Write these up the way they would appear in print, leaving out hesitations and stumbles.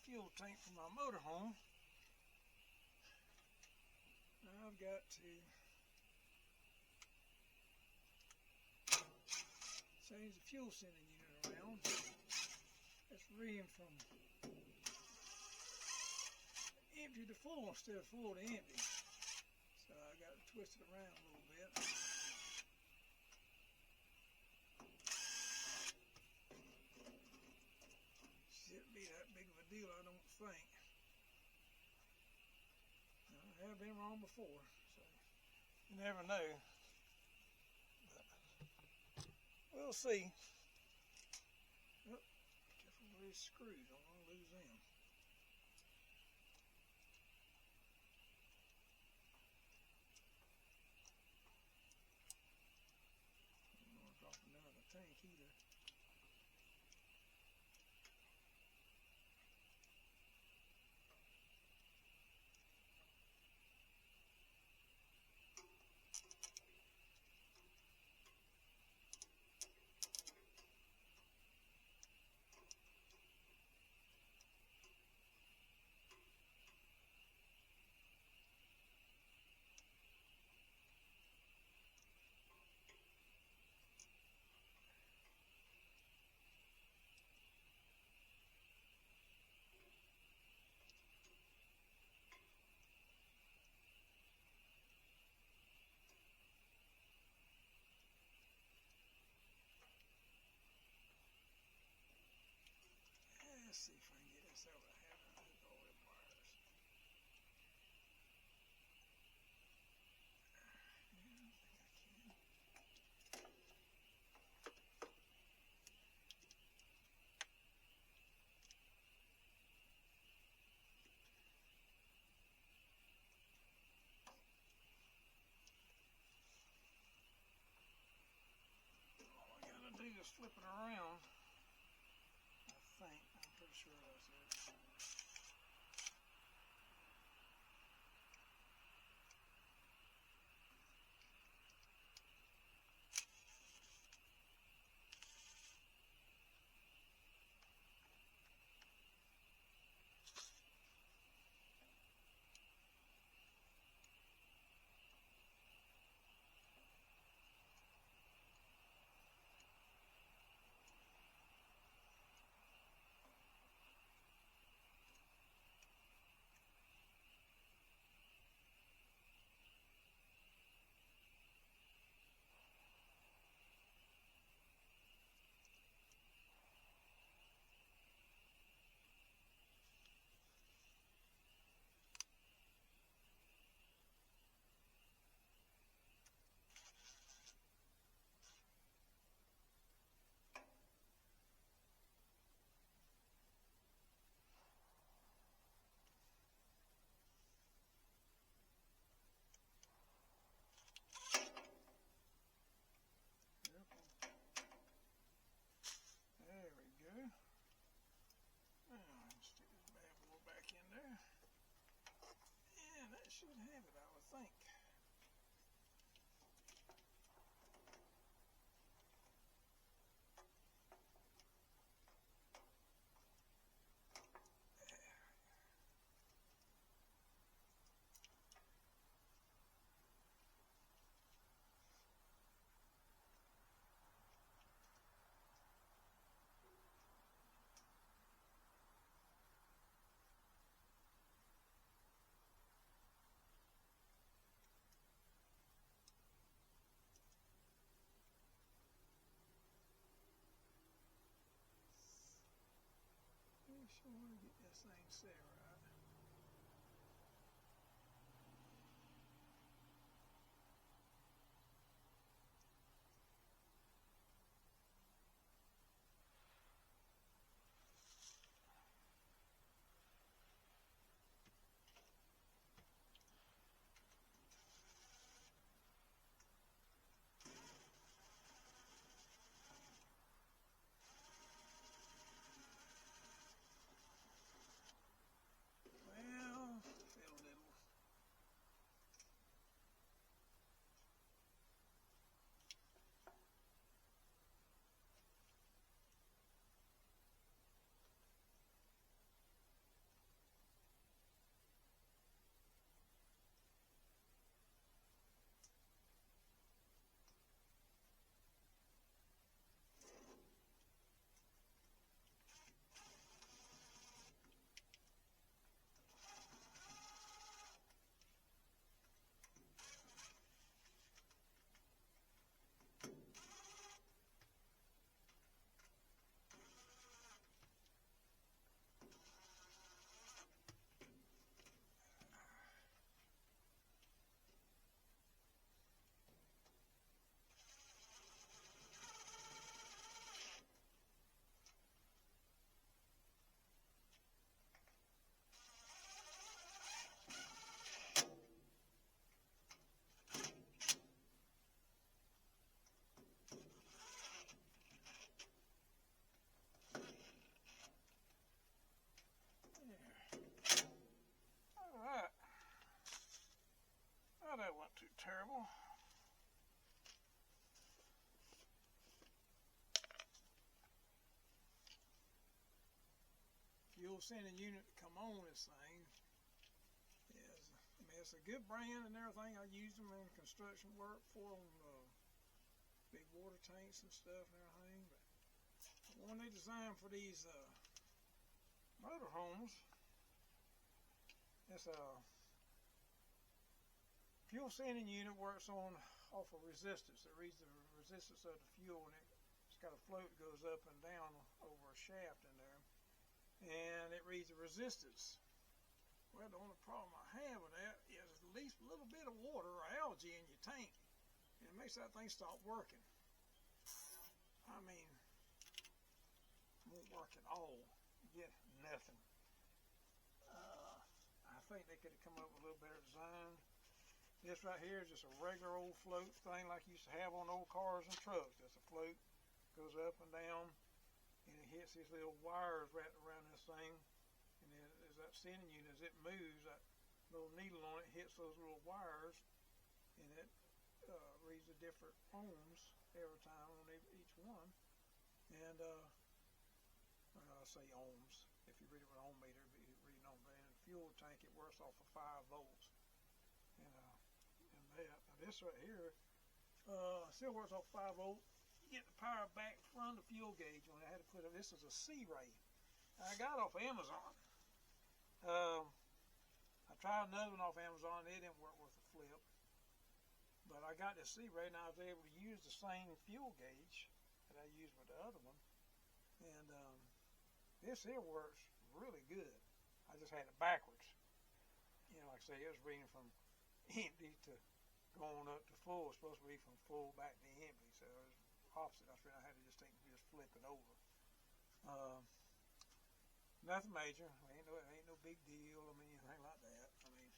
fuel tank for my motorhome. Now I've got to change the fuel sending unit around. That's reading from empty to full instead of full to empty. So I got to twist it around a little bit. Shouldn't be that big of a deal, I don't think. I have been wrong before, so you never know. But we'll see. Oh, careful with these screws, don't want to lose them. I don't want to drop another tank either. Let's see if I can get this over to having all them wires. Yeah, I think I can. All I gotta do is flip it around. I think. I'm pretty sure that's it. There we go. Now, stick this bad boy back in there. And that should have it, I would think. Make sure I get this thing set right. terrible. Fuel sending unit to come on this thing is, I mean, it's a good brand and everything. I use them in construction work for them, big water tanks and stuff and everything. But when they design for these motorhomes, it's a fuel sending unit works off of resistance. It reads the resistance of the fuel, and it's got a float that goes up and down over a shaft in there, and it reads the resistance. Well, the only problem I have with that is at least a little bit of water or algae in your tank, and it makes that thing stop working. I mean, it won't work at all. You get nothing. I think they could have come up with a little better design. This right here is just a regular old float thing like you used to have on old cars and trucks. Just a float, goes up and down, and it hits these little wires wrapped around this thing. And then as that sending unit, as it moves, that little needle on it hits those little wires, and it reads the different ohms every time on each one. And I say ohms. If you read it with an ohm meter, it'd be reading on. But in the fuel tank, it works off of 5 volts. And that. Now this right here still works off 5 volts. You get the power back from the fuel gauge on it. I had to put it. This is a C-ray. I got it off of Amazon. I tried another one off Amazon. It didn't work worth a flip. But I got this C-ray, and I was able to use the same fuel gauge that I used with the other one. And this here works really good. I just had it backwards. You know, like I say, it was reading from empty to going up to full. It's supposed to be from full back to empty, so it was opposite. I had to just flip it over. Nothing major. Ain't no big deal. I mean, anything like that. I mean,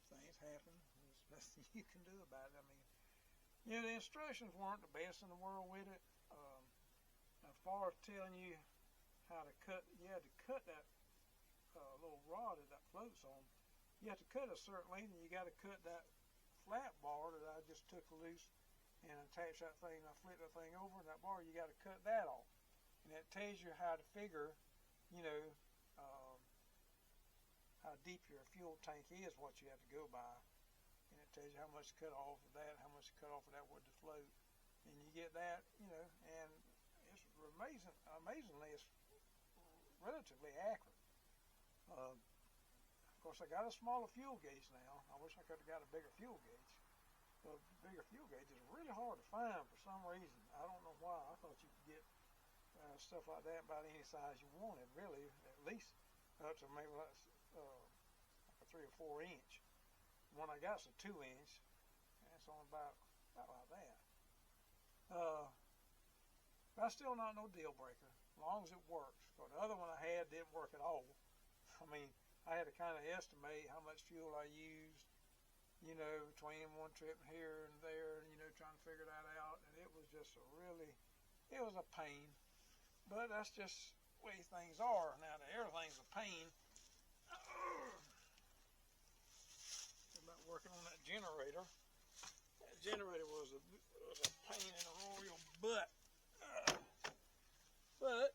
things happen. There's nothing you can do about it. I mean, you know, the instructions weren't the best in the world with it. As far as telling you how to cut, you had to cut that little rod that floats on. You have to cut a certain length, and you got to cut that flat bar that I just took loose and attach that thing. I flip that thing over, and that bar, you got to cut that off. And it tells you how to figure, you know, how deep your fuel tank is, what you have to go by. And it tells you how much to cut off of that, how much to cut off of that with the float. And you get that, you know, and it's amazingly, it's relatively accurate. Of course, I got a smaller fuel gauge now. I wish I could have got a bigger fuel gauge. But a bigger fuel gauge is really hard to find for some reason. I don't know why. I thought you could get stuff like that about any size you wanted, really, at least up to maybe like a 3 or 4 inch. The one I got is a 2 inch, and it's only about like that. That's still not no deal breaker, as long as it works. Because the other one I had didn't work at all. I mean, I had to kind of estimate how much fuel I used, you know, between one trip here and there, you know, trying to figure that out. And it was just it was a pain. But that's just the way things are. Now that everything's a pain. About working on that generator. That generator was a pain in the royal butt. But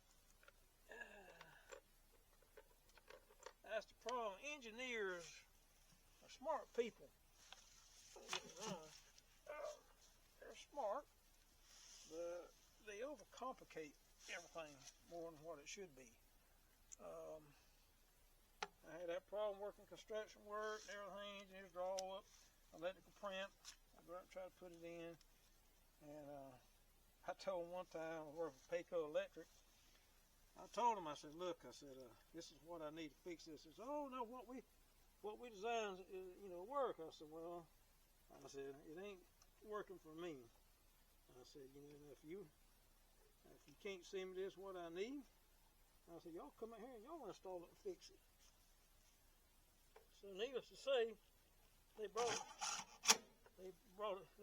that's the problem. Engineers are smart people. They're smart, but they overcomplicate everything more than what it should be. I had that problem working construction work and everything. Engineers draw up electrical print. I go out and try to put it in, and I told them one time I worked for Payco Electric. I told them, I said, look, I said, this is what I need to fix this. He said, oh no, what we designed, you know, work. I said, well, I said, it ain't working for me. I said, you know, if you can't send me this what I need, I said, y'all come out here and y'all install it and fix it. So needless to say, they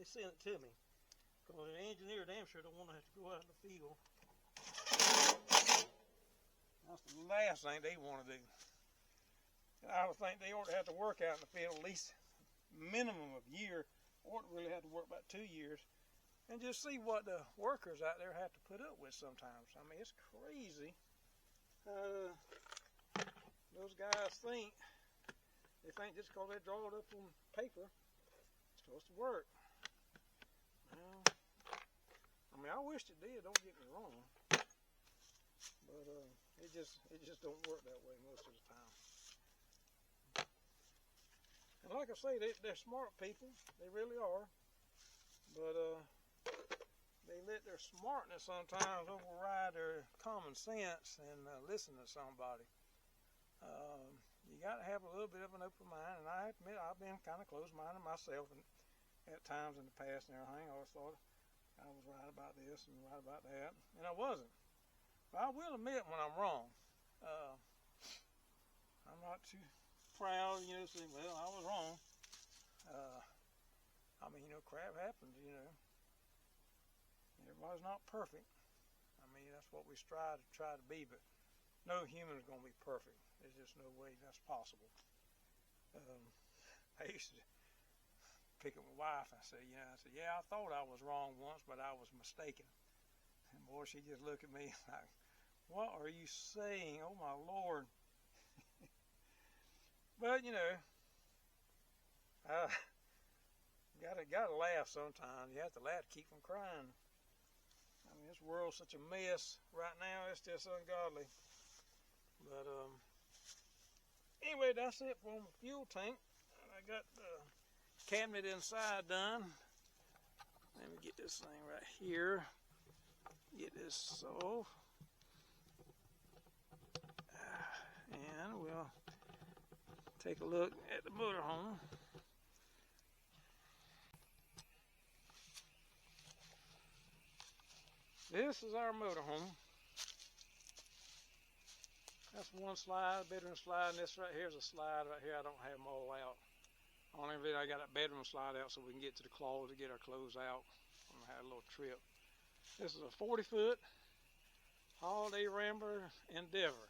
sent it to me. Because the engineer damn sure don't want to have to go out in the field. That's the last thing they want to do. I would think they ought to have to work out in the field at least minimum of a year, or really have to work about 2 years, and just see what the workers out there have to put up with sometimes. I mean, it's crazy. Those guys think just because they draw it up on paper, it's supposed to work. Well, I mean, I wish it did. Don't get me wrong, but it just don't work that way most of the time. And like I say, they're smart people. They really are. But they let their smartness sometimes override their common sense and listen to somebody. You got to have a little bit of an open mind. And I admit I've been kind of closed-minded myself at times in the past and everything. I always thought I was right about this and right about that. And I wasn't. But I will admit when I'm wrong. I'm not too proud, to say, well, I was wrong. I mean, crap happens, Everybody's not perfect. I mean, that's what we try to be, but no human is going to be perfect. There's just no way that's possible. I used to pick up my wife and say, yeah, I thought I was wrong once, but I was mistaken. And boy, she just looked at me like, what are you saying? Oh my Lord. But gotta laugh sometimes. You have to laugh to keep from crying. I mean, this world's such a mess right now. It's just ungodly. But anyway, that's it for my fuel tank. I got the cabinet inside done. Let me get this thing right here. Get this off. And we'll take a look at the motorhome. This is our motorhome. That's one slide, bedroom slide, and this right here is a slide right here. I don't have them all out. Only reason I got that bedroom slide out so we can get to the closet, get our clothes out. I'm gonna have a little trip. This is a 40-foot Holiday Rambler Endeavor.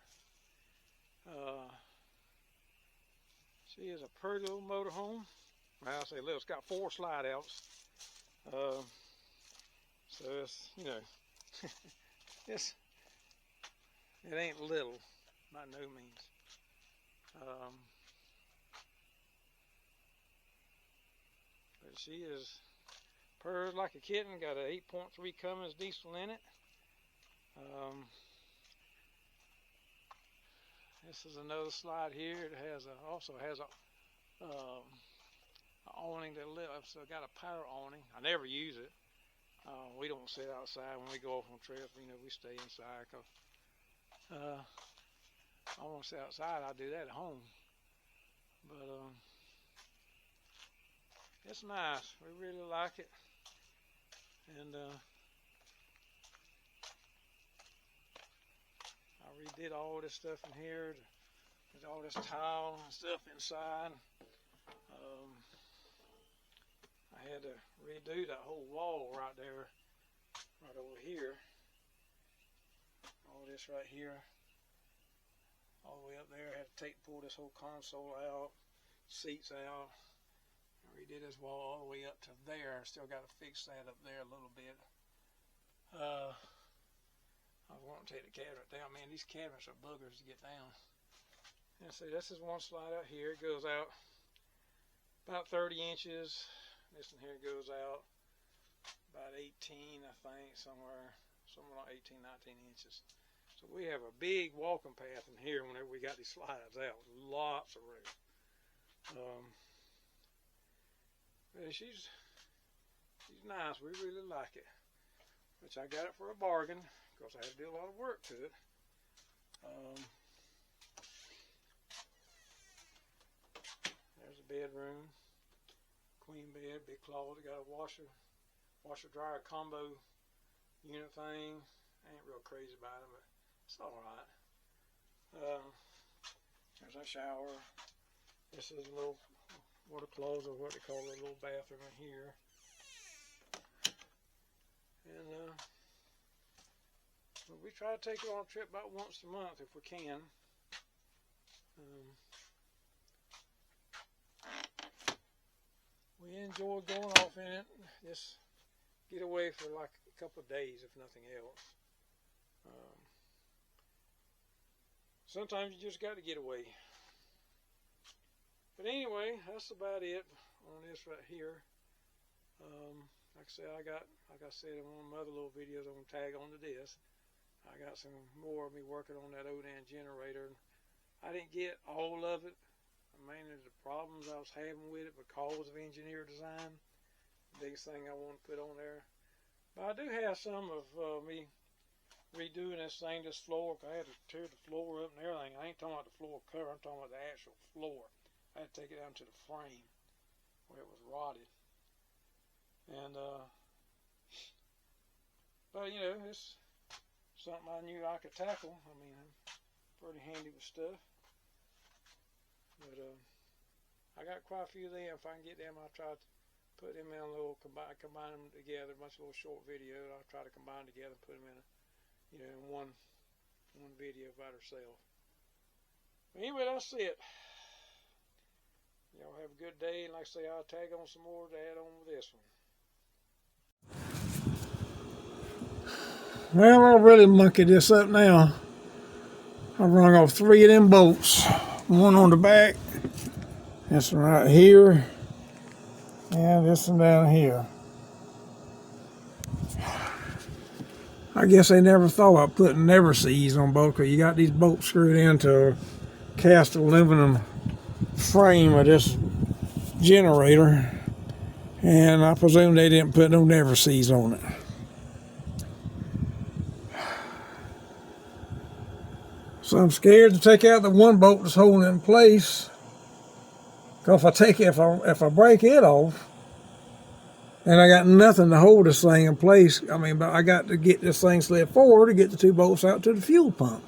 She is a pretty little motorhome. Well, I say little. It's got 4 slide outs. So it's it ain't little. By no means. But she is purrs like a kitten. Got a 8.3 Cummins diesel in it. This is another slide here. It also has a awning that lifts. So it got a power awning. I never use it. We don't sit outside when we go off on trips. We stay inside because I want to sit outside. I do that at home. But it's nice. We really like it. And I redid all this stuff in here. There's all this tile and stuff inside. I had to redo that whole wall right there, right over here. All this right here, all the way up there. I had to pull this whole console out, seats out. I redid this wall all the way up to there. Still got to fix that up there a little bit. I was wanting to take the cabinet down. Man, these cabinets are buggers to get down. And see, this is one slide out here. It goes out about 30 inches. This one here goes out about 18, I think, somewhere like 18, 19 inches. So we have a big walking path in here whenever we got these slides out. Lots of room. But she's nice. We really like it. Which I got it for a bargain because I had to do a lot of work to it. There's a bedroom. Queen bed, big closet, got a washer dryer combo unit thing. I ain't real crazy about it, but it's alright. There's a shower. This is a little water closet, or what they call a little bathroom in here. And we try to take it on a trip about once a month if we can. enjoy going off in it. Just get away for like a couple of days, if nothing else. Sometimes you just got to get away. But anyway, that's about it on this right here. Like I said, like I said in one of my other little videos, I'm gonna tag on to this. I got some more of me working on that Odan generator. I didn't get all of it. Mainly the problems I was having with it because of engineer design. The biggest thing I want to put on there. But I do have some of me redoing this thing, this floor. I had to tear the floor up and everything. I ain't talking about the floor cover. I'm talking about the actual floor. I had to take it down to the frame where it was rotted. And but you know, it's something I knew I could tackle. I mean, I'm pretty handy with stuff. But I got quite a few of them. If I can get them, I'll try to put them in a little combine them together. A bunch of little short videos. I'll try to combine together and put them in a, you know, in one video by themselves. But anyway, that's it. Y'all have a good day, and like I say, I'll tag on some more to add on with this one. Well, I'll really monkey this up now. I rung off 3 of them bolts. One on the back, this one right here, and this one down here. I guess they never thought of putting never seize on both, because you got these bolts screwed into a cast aluminum frame of this generator, and I presume they didn't put no never seize on it. So I'm scared to take out the one bolt that's holding it in place, because if I break it off, and I got nothing to hold this thing in place. I mean, but I got to get this thing slid forward to get the 2 bolts out to the fuel pump.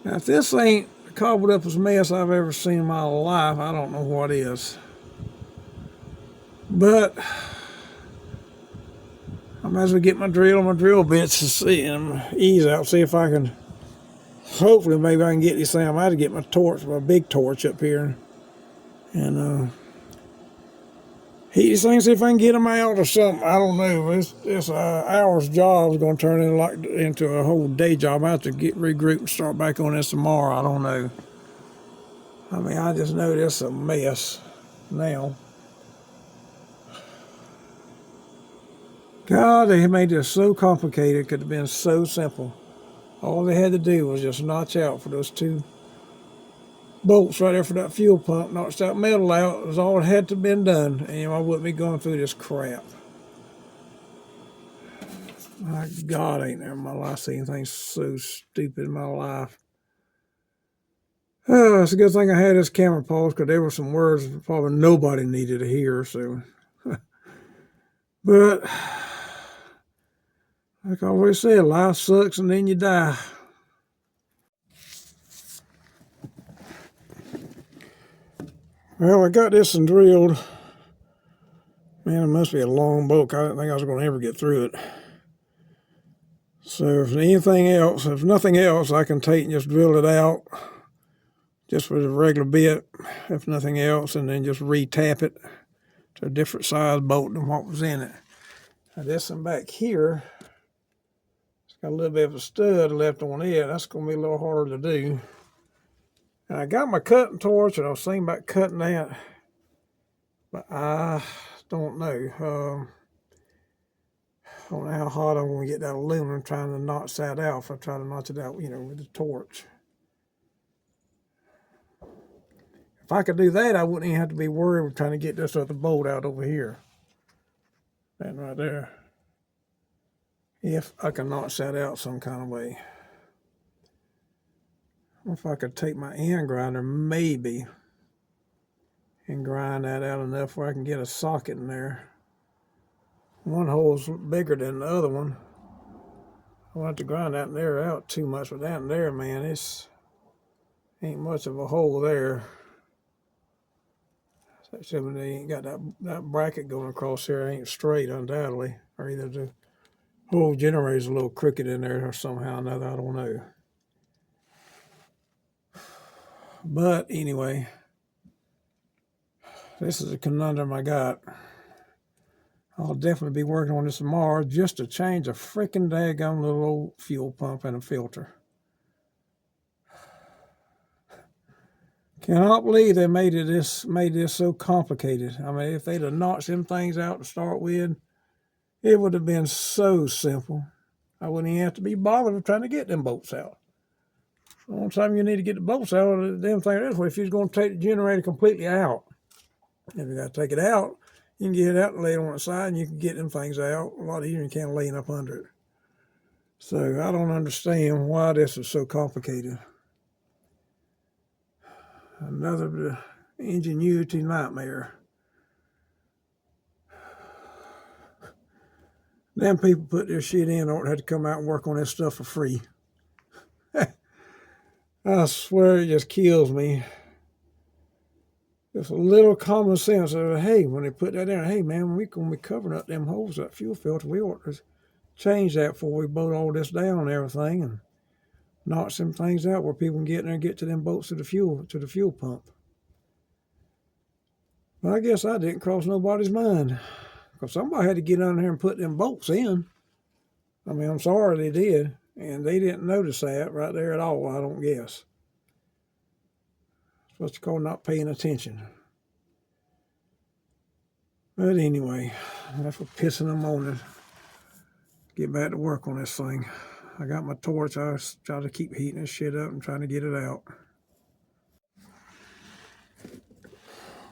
Now, if this ain't cobbled up as mess I've ever seen in my life, I don't know what is. But I might as well get my drill bits to see and ease out, see if I can. Hopefully, maybe I can get this thing. I might have to get my big torch up here, and heat these things, see if I can get them out or something. I don't know. This hour's job is going to turn into a whole day job. I have to regroup and start back on this tomorrow. I don't know. I mean, I just know this is a mess now. God, they made this so complicated. It could have been so simple. All they had to do was just notch out for those 2 bolts right there for that fuel pump, notched that metal out. It was all that had to have been done, and I wouldn't be going through this crap. My God, ain't never in my life seen anything so stupid in my life. It's a good thing I had this camera paused, because there were some words that probably nobody needed to hear. So, but like I always said, life sucks and then you die. Well, I got this and drilled. Man, it must be a long bolt. I didn't think I was going to ever get through it. So if nothing else, I can take and just drill it out, just with a regular bit, if nothing else, and then just re-tap it to a different size bolt than what was in it. Now this one back here, it's got a little bit of a stud left on it. That's going to be a little harder to do. And I got my cutting torch, and I was thinking about cutting that, but I don't know. I don't know how hot I'm going to get that aluminum trying to notch that out if I try to notch it out, you know, with the torch. If I could do that, I wouldn't even have to be worried with trying to get this other bolt out over here. That right there. If I can notch that out some kind of way. If I could take my end grinder, maybe, and grind that out enough where I can get a socket in there. One hole's bigger than the other one. I won't have to grind that in there out too much, but that in there, man, it's ain't much of a hole there. Except they ain't got that bracket going across here. It ain't straight, undoubtedly. Or either the whole generator's a little crooked in there or somehow or another, I don't know. But anyway, This is a conundrum I got. I'll definitely be working on this tomorrow just to change a freaking daggone little old fuel pump and a filter. Cannot believe they made this so complicated. I mean, if they'd have notched them things out to start with, it would have been so simple. I wouldn't even have to be bothered with trying to get them bolts out. The only time you need to get the bolts out of the damn thing this way, if you're going to take the generator completely out. If you got to take it out, you can get it out and lay it on the side, and you can get them things out a lot easier than you can laying up under it. So I don't understand why this is so complicated. Another ingenuity nightmare. Them people put their shit in or had to come out and work on this stuff for free. I swear it just kills me. Just a little common sense of, hey, when they put that in, hey man, when we gonna be covering up them holes, that fuel filter, we ought to change that before we bolt all this down and everything and notch some things out where people can get in there and get to them bolts to the fuel pump. But I guess I didn't cross nobody's mind. Because somebody had to get on here and put them bolts in. I mean, I'm sorry they did. And they didn't notice that right there at all, I don't guess. It's what you call not paying attention. But anyway, that's what pissing them on to get back to work on this thing. I got my torch. I try to keep heating this shit up and trying to get it out.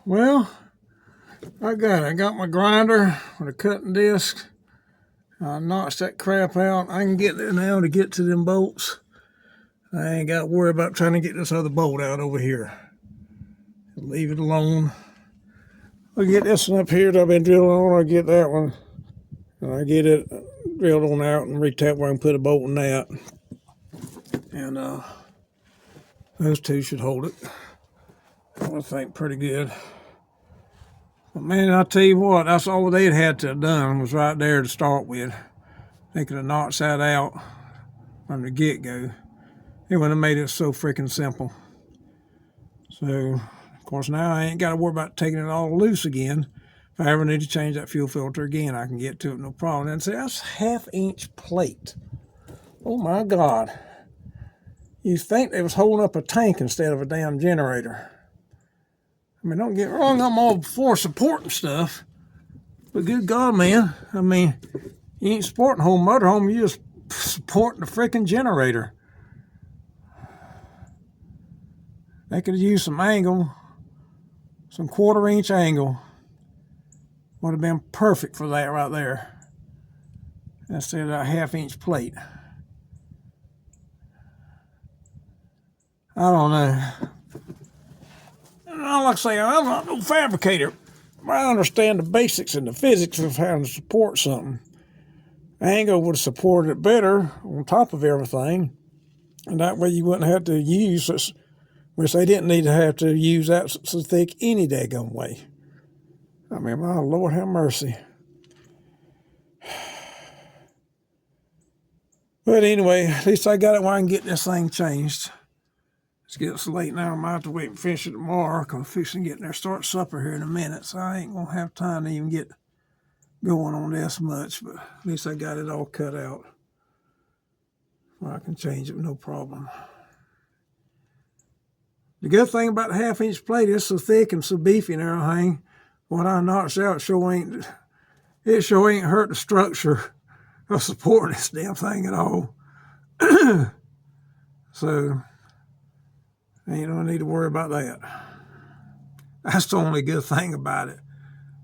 Well, I got my grinder with a cutting disc. I notched that crap out. I can get there now to get to them bolts. I ain't got to worry about trying to get this other bolt out over here. Leave it alone. I'll get this one up here that I've been drilling on. I'll get that one. And I get it drilled on out and retap where I can put a bolt in that. And those two should hold it. I think pretty good. But man, I'll tell you what, that's all they'd had to have done was right there to start with. They could have notched that out from the get-go. It would have made it so freaking simple. So, of course, now I ain't got to worry about taking it all loose again. If I ever need to change that fuel filter again, I can get to it no problem. And say, that's half-inch plate. Oh, my God. You'd think they was holding up a tank instead of a damn generator. I mean, don't get me wrong, I'm all for supporting stuff. But good God, man, I mean, you ain't supporting a whole motorhome, you just supporting the freaking generator. They could have used some angle, some 1/4-inch angle. Would have been perfect for that right there. Instead of that half-inch plate. I don't know. Like I say, I'm not no fabricator, but I understand the basics and the physics of how to support something. Angle would have supported it better on top of everything, and that way you wouldn't have to use this, which they didn't need to have to use that so thick any daggone way. I mean, my Lord have mercy. But anyway, at least I got it where I can get this thing changed. It's getting late now. I might have to wait and finish it tomorrow because I'm fixing to get in there, start supper here in a minute. So I ain't going to have time to even get going on this much. But at least I got it all cut out where I can change it with no problem. The good thing about the half-inch plate is so thick and so beefy and everything. What I notched out sure ain't hurt the structure of supporting this damn thing at all. So ain't no need to worry about that. That's the only good thing about it.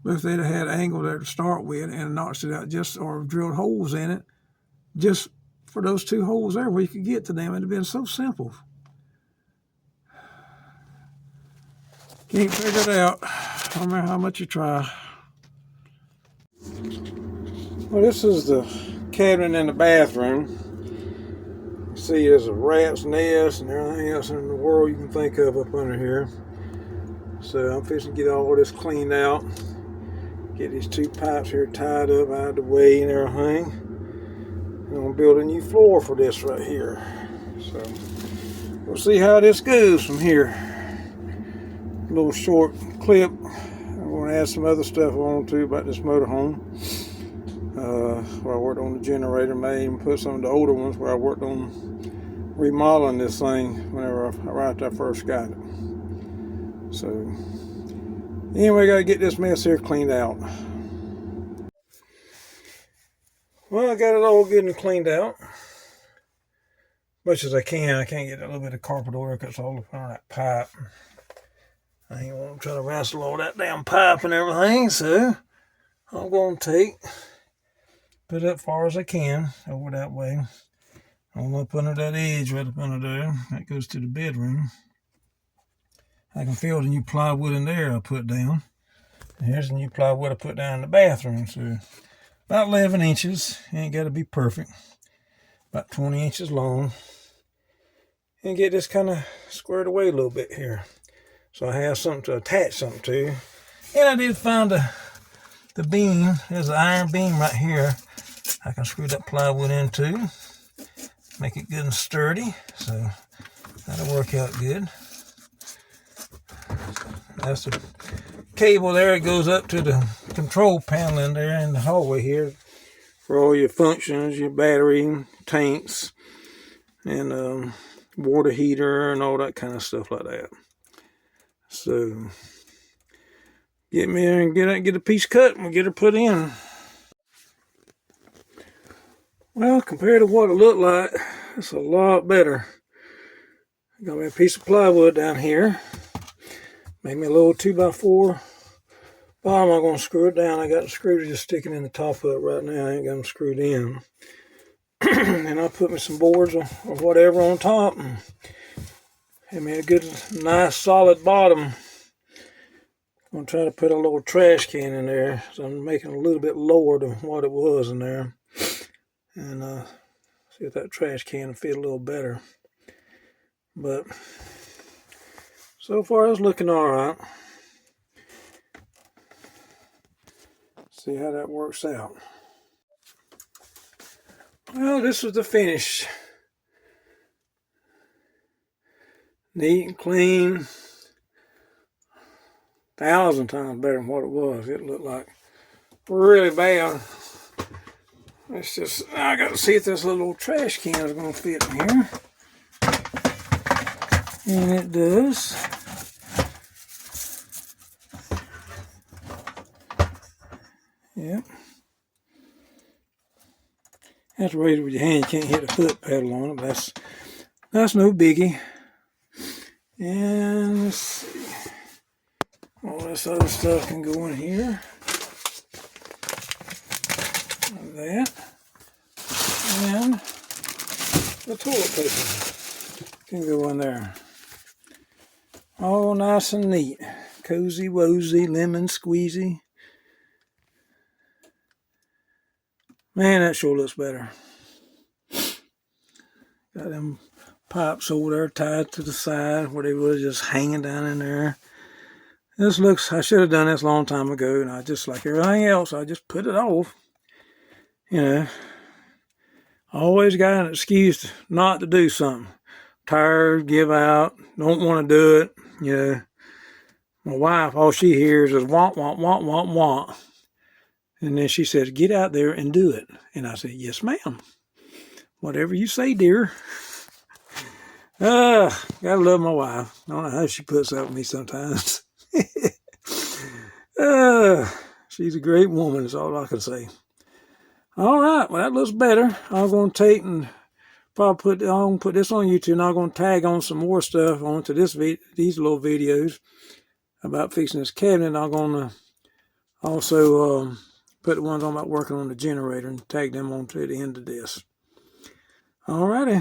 But if they'd have had angle there to start with and notched it out just or drilled holes in it, just for those 2 holes there where you could get to them, it'd have been so simple. Can't figure it out, no matter how much you try. Well, this is the cabinet in the bathroom. See, there's a rat's nest and everything else in the world you can think of up under here. So I'm fixing to get all this cleaned out. Get these 2 pipes here tied up out of the way and everything. I'm going to build a new floor for this right here. So we'll see how this goes from here. A little short clip I'm going to add some other stuff on too about this motorhome. Where I worked on the generator, may even put some of the older ones where I worked on remodeling this thing whenever right after I first got it. So anyway, I got to get this mess here cleaned out. Well, I got it all good and cleaned out. Much as I can. I can't get a little bit of carpet oil because it's all up on that pipe. I ain't want to try to wrestle all that damn pipe and everything, so I'm going to put it up far as I can over that way. I'm up under that edge right up under there. That goes to the bedroom. I can feel the new plywood in there I put down. And here's the new plywood I put down in the bathroom. So about 11 inches. Ain't got to be perfect. About 20 inches long. And get this kind of squared away a little bit here. So I have something to attach something to. And I did find the beam. There's an iron beam right here. I can screw that plywood into. Make it good and sturdy. So that'll work out good. That's the cable there. It goes up to the control panel in there in the hallway here. For all your functions, your battery, tanks, and water heater and all that kind of stuff like that. So get me there and get a piece cut and we'll get her put in. Well, compared to what it looked like, it's a lot better. Got me a piece of plywood down here. Made me a little 2x4 bottom. I'm going to screw it down. I got the screw just sticking in the top of it right now. I ain't got them screwed in. And I'll put me some boards or whatever on top. And have me a good, nice, solid bottom. I'm going to try to put a little trash can in there. So I'm making it a little bit lower than what it was in there. And see if that trash can will fit a little better. But so far it's looking all right. See how that works out. Well, this was the finish. Neat and clean. 1,000 times better than what it was. It looked like really bad. It's just, I got to see if this little trash can is going to fit in here. And it does. Yep. Have to raise it with your hand. You can't hit the foot pedal on it. But that's no biggie. And let's see. All this other stuff can go in here. Like that. And the toilet paper can go in there. All nice and neat. Cozy wozy, lemon squeezy. Man, that sure looks better. Got them pipes over there tied to the side where they were just hanging down in there. This looks, I should have done this a long time ago, and I just, like everything else, I just put it off. You know, I always got an excuse not to do something. Tired, give out, don't want to do it. You know, my wife, all she hears is want, want, want, want, want. And then she says, get out there and do it. And I said, yes, ma'am. Whatever you say, dear. Gotta love my wife. I don't know how she puts up with me sometimes. She's a great woman, is all I can say. All right, well, that looks better. I'm going to take and probably put this on YouTube, and I'm going to tag on some more stuff onto these little videos about fixing this cabinet. I'm going to also put the ones on about working on the generator and tag them on to the end of this. All righty.